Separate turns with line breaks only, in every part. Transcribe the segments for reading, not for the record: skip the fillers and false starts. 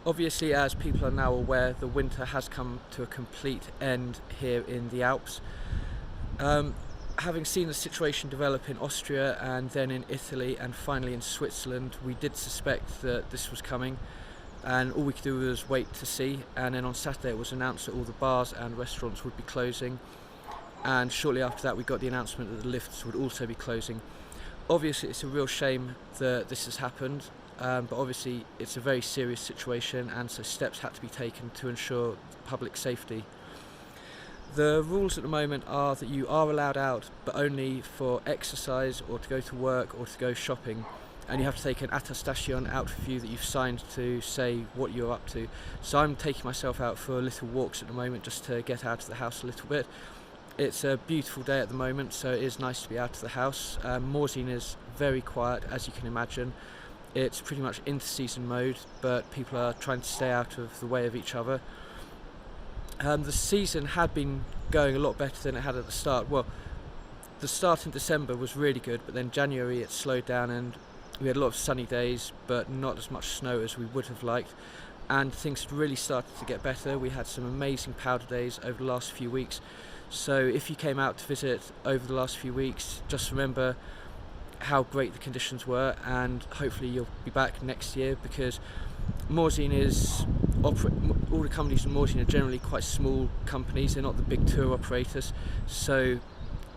Obviously, as people are now aware, the winter has come to a complete end here in the Alps. Having seen the situation develop in Austria and then in Italy and finally in Switzerland, we did suspect that this was coming, and all we could do was wait to see. And then on Saturday it was announced that all the bars and restaurants would be closing, and shortly after that we got the announcement that the lifts would also be closing. Obviously it's a real shame that this has happened, but obviously it's a very serious situation, and so steps had to be taken to ensure public safety. The rules at the moment are that you are allowed out, but only for exercise or to go to work or to go shopping, and you have to take an attestation out for you that you've signed to say what you're up to. So I'm taking myself out for little walks at the moment just to get out of the house a little bit. It's a beautiful day at the moment, so it is nice to be out of the house. Morzine is very quiet, as you can imagine. It's pretty much inter-season mode, but people are trying to stay out of the way of each other. The season had been going a lot better than it had at the start. Well, the start in December was really good, but then January it slowed down and we had a lot of sunny days, but not as much snow as we would have liked. And things had really started to get better. We had some amazing powder days over the last few weeks. So if you came out to visit over the last few weeks, just remember how great the conditions were, and hopefully you'll be back next year, because Morzine is all the companies in Morzine are generally quite small companies. They're not the big tour operators, so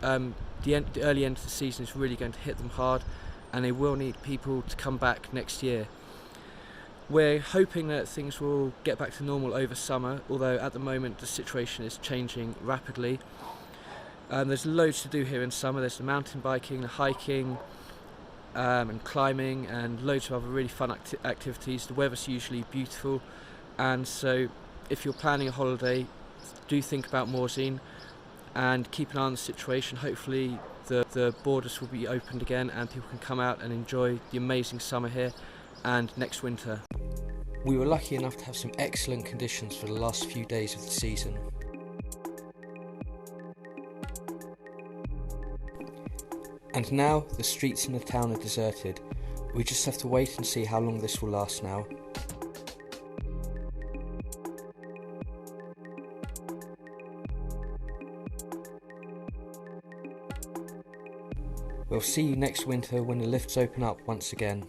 the early end of the season is really going to hit them hard, and they will need people to come back next year. We're hoping that things will get back to normal over summer, although at the moment the situation is changing rapidly. There's loads to do here in summer. There's the mountain biking, the hiking, and climbing, and loads of other really fun activities. The weather's usually beautiful, and so if you're planning a holiday, do think about Morzine and keep an eye on the situation. Hopefully the borders will be opened again and people can come out and enjoy the amazing summer here and next winter. We were lucky enough to have some excellent conditions for the last few days of the season. And now the streets in the town are deserted. We just have to wait and see how long this will last now. We'll see you next winter when the lifts open up once again.